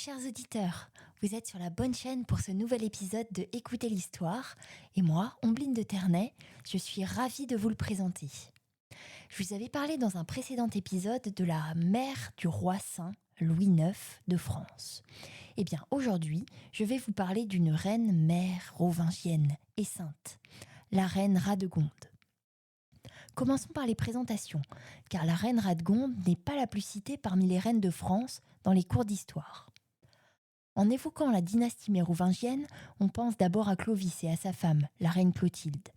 Chers auditeurs, vous êtes sur la bonne chaîne pour ce nouvel épisode de Écoutez l'Histoire. Et moi, Ombline de Ternay, je suis ravie de vous le présenter. Je vous avais parlé dans un précédent épisode de la mère du roi saint Louis IX de France. Eh bien, aujourd'hui, je vais vous parler d'une reine mère rovingienne et sainte, la reine Radegonde. Commençons par les présentations, car la reine Radegonde n'est pas la plus citée parmi les reines de France dans les cours d'histoire. En évoquant la dynastie mérovingienne, on pense d'abord à Clovis et à sa femme, la reine Clotilde.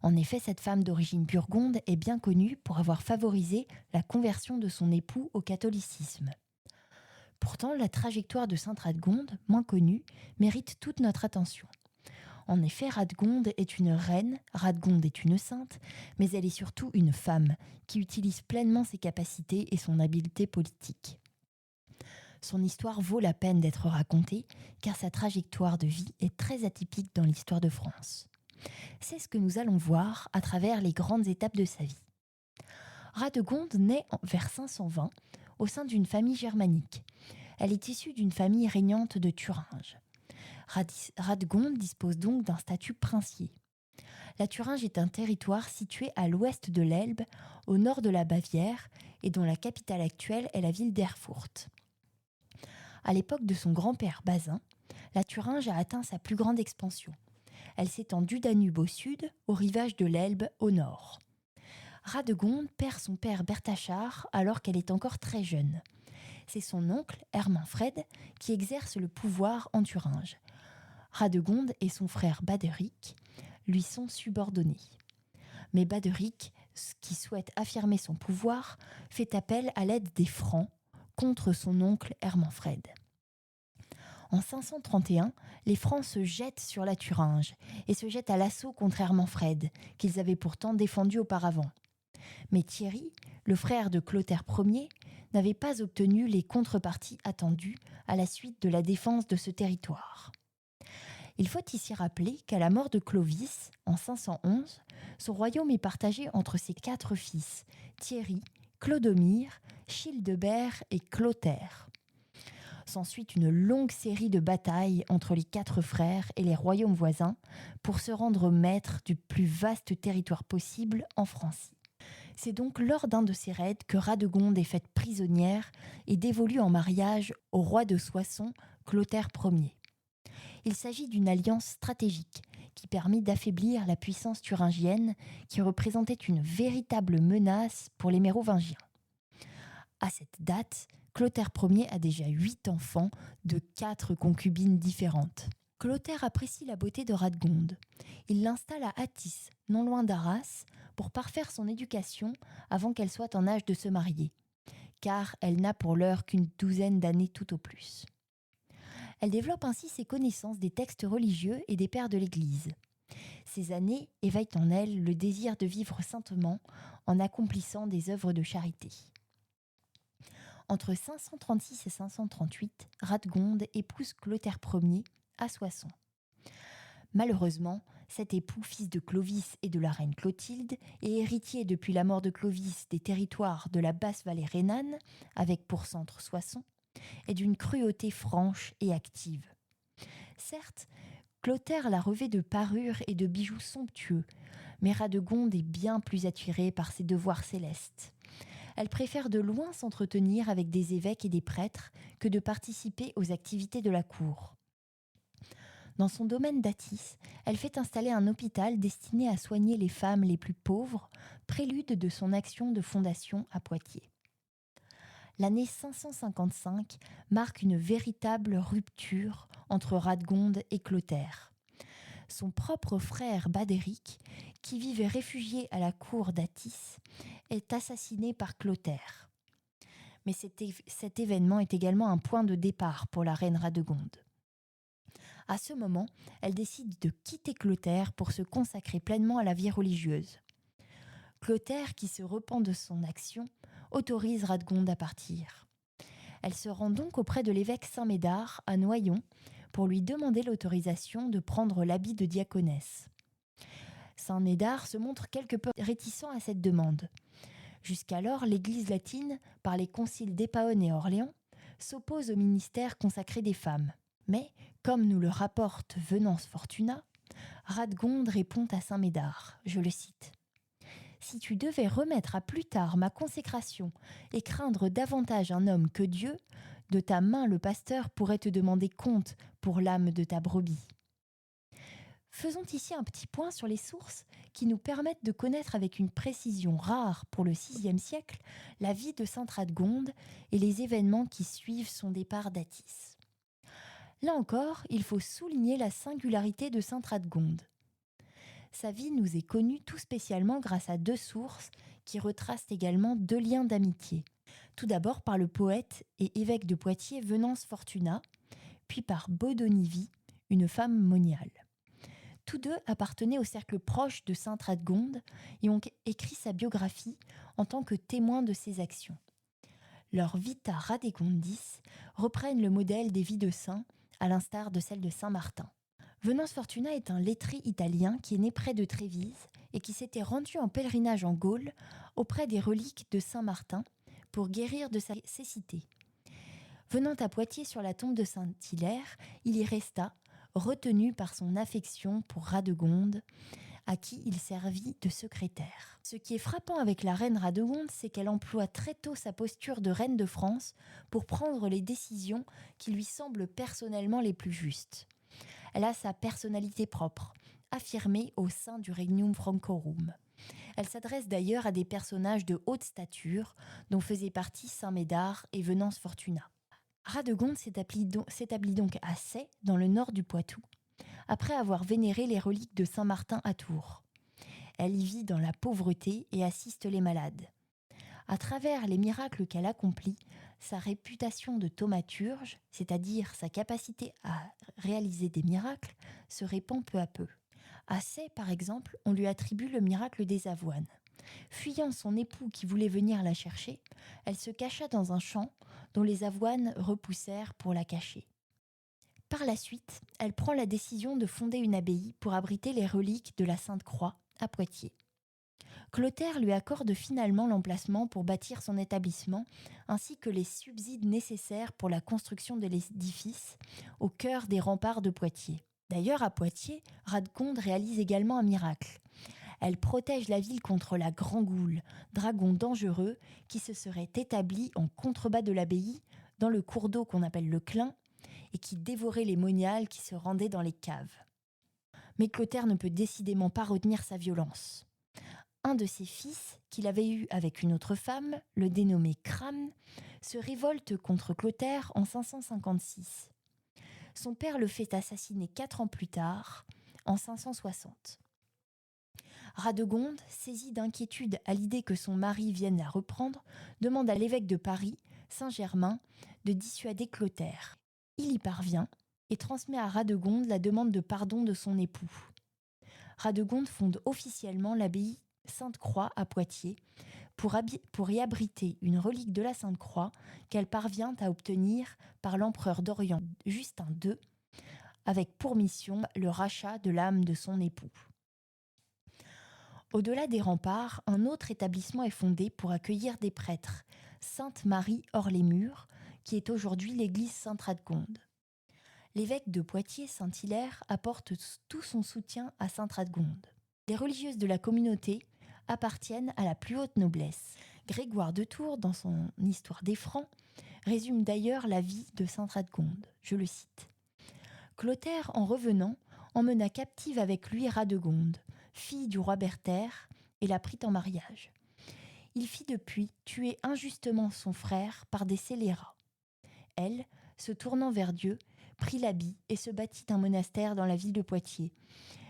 En effet, cette femme d'origine burgonde est bien connue pour avoir favorisé la conversion de son époux au catholicisme. Pourtant, la trajectoire de Sainte Radegonde, moins connue, mérite toute notre attention. En effet, Radegonde est une reine, Radegonde est une sainte, mais elle est surtout une femme qui utilise pleinement ses capacités et son habileté politique. Son histoire vaut la peine d'être racontée, car sa trajectoire de vie est très atypique dans l'histoire de France. C'est ce que nous allons voir à travers les grandes étapes de sa vie. Radegonde naît vers 520 au sein d'une famille germanique. Elle est issue d'une famille régnante de Thuringe. Radegonde dispose donc d'un statut princier. La Thuringe est un territoire situé à l'ouest de l'Elbe, au nord de la Bavière, et dont la capitale actuelle est la ville d'Erfurt. À l'époque de son grand-père Bazin, la Thuringe a atteint sa plus grande expansion. Elle s'étend du Danube au sud, au rivage de l'Elbe au nord. Radegonde perd son père Berthachar alors qu'elle est encore très jeune. C'est son oncle, Ermenfred, qui exerce le pouvoir en Thuringe. Radegonde et son frère Baderic lui sont subordonnés. Mais Baderic, qui souhaite affirmer son pouvoir, fait appel à l'aide des Francs contre son oncle Ermenfred. En 531, les Francs se jettent sur la Thuringe et se jettent à l'assaut contre Ermenfred, qu'ils avaient pourtant défendu auparavant. Mais Thierry, le frère de Clotaire Ier, n'avait pas obtenu les contreparties attendues à la suite de la défense de ce territoire. Il faut ici rappeler qu'à la mort de Clovis, en 511, son royaume est partagé entre ses 4 fils, Thierry, Clodomir, Childebert et Clotaire. S'ensuit une longue série de batailles entre les 4 frères et les royaumes voisins pour se rendre maître du plus vaste territoire possible en Francie. C'est donc lors d'un de ces raids que Radegonde est faite prisonnière et dévolue en mariage au roi de Soissons, Clotaire Ier. Il s'agit d'une alliance stratégique qui permit d'affaiblir la puissance thuringienne qui représentait une véritable menace pour les Mérovingiens. À cette date, Clotaire Ier a déjà 8 enfants de 4 concubines différentes. Clotaire apprécie la beauté de Radegonde. Il l'installe à Athis, non loin d'Arras, pour parfaire son éducation avant qu'elle soit en âge de se marier, car elle n'a pour l'heure qu'une 12aine d'années tout au plus. Elle développe ainsi ses connaissances des textes religieux et des pères de l'Église. Ces années éveillent en elle le désir de vivre saintement en accomplissant des œuvres de charité. Entre 536 et 538, Radegonde épouse Clotaire Ier à Soissons. Malheureusement, cet époux, fils de Clovis et de la reine Clotilde, et héritier depuis la mort de Clovis des territoires de la basse vallée rhénane, avec pour centre Soissons, est d'une cruauté franche et active. Certes, Clotaire la revêt de parures et de bijoux somptueux, mais Radegonde est bien plus attirée par ses devoirs célestes. Elle préfère de loin s'entretenir avec des évêques et des prêtres que de participer aux activités de la cour. Dans son domaine d'Athis, elle fait installer un hôpital destiné à soigner les femmes les plus pauvres, prélude de son action de fondation à Poitiers. L'année 555 marque une véritable rupture entre Radegonde et Clotaire. Son propre frère Baderic, qui vivait réfugié à la cour d'Athis, est assassiné par Clotaire. Mais cet événement est également un point de départ pour la reine Radegonde. À ce moment, elle décide de quitter Clotaire pour se consacrer pleinement à la vie religieuse. Clotaire, qui se repent de son action, autorise Radegonde à partir. Elle se rend donc auprès de l'évêque Saint-Médard à Noyon pour lui demander l'autorisation de prendre l'habit de diaconesse. Saint-Médard se montre quelque peu réticent à cette demande. Jusqu'alors, l'Église latine, par les conciles d'Épaone et Orléans, s'oppose au ministère consacré des femmes. Mais, comme nous le rapporte Venance Fortuna, Radegonde répond à Saint Médard, je le cite. « Si tu devais remettre à plus tard ma consécration et craindre davantage un homme que Dieu, de ta main le pasteur pourrait te demander compte pour l'âme de ta brebis. » Faisons ici un petit point sur les sources qui nous permettent de connaître avec une précision rare pour le VIe siècle la vie de sainte Radegonde et les événements qui suivent son départ d'Athis. Là encore, il faut souligner la singularité de sainte Radegonde. Sa vie nous est connue tout spécialement grâce à deux sources qui retracent également deux liens d'amitié. Tout d'abord par le poète et évêque de Poitiers Venance Fortuna, puis par Baudonivie, une femme moniale. Tous deux appartenaient au cercle proche de sainte Radegonde et ont écrit sa biographie en tant que témoins de ses actions. Leurs Vita Radegondis reprennent le modèle des vies de saints, à l'instar de celle de saint Martin. Venance Fortuna est un lettré italien qui est né près de Trévise et qui s'était rendu en pèlerinage en Gaule auprès des reliques de saint Martin pour guérir de sa cécité. Venant à Poitiers sur la tombe de Saint-Hilaire, il y resta, retenu par son affection pour Radegonde, à qui il servit de secrétaire. Ce qui est frappant avec la reine Radegonde, c'est qu'elle emploie très tôt sa posture de reine de France pour prendre les décisions qui lui semblent personnellement les plus justes. Elle a sa personnalité propre, affirmée au sein du Regnum Francorum. Elle s'adresse d'ailleurs à des personnages de haute stature, dont faisaient partie Saint Médard et Venance Fortuna. Radegonde s'établit donc à Sey, dans le nord du Poitou, après avoir vénéré les reliques de Saint Martin à Tours. Elle y vit dans la pauvreté et assiste les malades. À travers les miracles qu'elle accomplit, sa réputation de thaumaturge, c'est-à-dire sa capacité à réaliser des miracles, se répand peu à peu. À Sey, par exemple, on lui attribue le miracle des avoines. Fuyant son époux qui voulait venir la chercher, elle se cacha dans un champ dont les avoines repoussèrent pour la cacher. Par la suite, elle prend la décision de fonder une abbaye pour abriter les reliques de la Sainte Croix à Poitiers. Clotaire lui accorde finalement l'emplacement pour bâtir son établissement, ainsi que les subsides nécessaires pour la construction de l'édifice au cœur des remparts de Poitiers. D'ailleurs, à Poitiers, Radegonde réalise également un miracle. Elle protège la ville contre la Grand-Goule, dragon dangereux qui se serait établi en contrebas de l'abbaye, dans le cours d'eau qu'on appelle le Clin, et qui dévorait les moniales qui se rendaient dans les caves. Mais Clotaire ne peut décidément pas retenir sa violence. Un de ses fils, qu'il avait eu avec une autre femme, le dénommé Cramne, se révolte contre Clotaire en 556. Son père le fait assassiner 4 ans plus tard, en 560. Radegonde, saisie d'inquiétude à l'idée que son mari vienne la reprendre, demande à l'évêque de Paris, Saint-Germain, de dissuader Clotaire. Il y parvient et transmet à Radegonde la demande de pardon de son époux. Radegonde fonde officiellement l'abbaye Sainte-Croix à Poitiers pour y abriter une relique de la Sainte-Croix qu'elle parvient à obtenir par l'empereur d'Orient Justin II, avec pour mission le rachat de l'âme de son époux. Au-delà des remparts, un autre établissement est fondé pour accueillir des prêtres, Sainte-Marie hors les murs, qui est aujourd'hui l'église Sainte-Radegonde. L'évêque de Poitiers, Saint-Hilaire, apporte tout son soutien à Sainte-Radegonde. Les religieuses de la communauté appartiennent à la plus haute noblesse. Grégoire de Tours, dans son Histoire des Francs, résume d'ailleurs la vie de Sainte-Radegonde. Je le cite. « Clotaire, en revenant, emmena captive avec lui Radegonde, fille du roi Berthère, et la prit en mariage. Il fit depuis tuer injustement son frère par des scélérats. Elle, se tournant vers Dieu, prit l'habit et se bâtit un monastère dans la ville de Poitiers.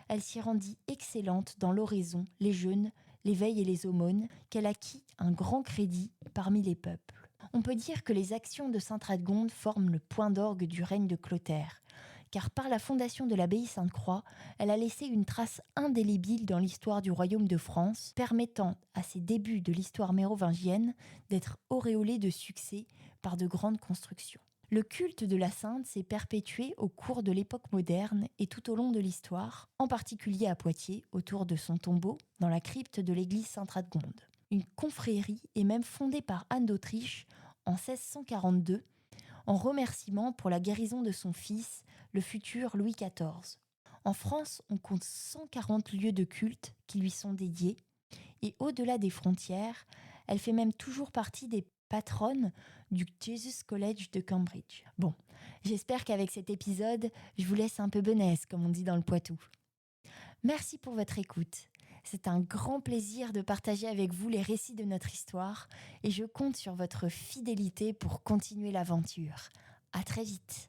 Elle s'y rendit excellente dans l'oraison, les jeûnes, les veilles et les aumônes, qu'elle acquit un grand crédit parmi les peuples. On peut dire que les actions de sainte Radegonde forment le point d'orgue du règne de Clotaire, car par la fondation de l'abbaye Sainte-Croix, elle a laissé une trace indélébile dans l'histoire du royaume de France, permettant à ses débuts de l'histoire mérovingienne d'être auréolée de succès par de grandes constructions. Le culte de la sainte s'est perpétué au cours de l'époque moderne et tout au long de l'histoire, en particulier à Poitiers, autour de son tombeau, dans la crypte de l'église Sainte-Radegonde. Une confrérie est même fondée par Anne d'Autriche en 1642, en remerciement pour la guérison de son fils, le futur Louis XIV. En France, on compte 140 lieux de culte qui lui sont dédiés, et au-delà des frontières, elle fait même toujours partie des patronnes du Jesus College de Cambridge. Bon, j'espère qu'avec cet épisode, je vous laisse un peu benaise, comme on dit dans le Poitou. Merci pour votre écoute. C'est un grand plaisir de partager avec vous les récits de notre histoire et je compte sur votre fidélité pour continuer l'aventure. À très vite.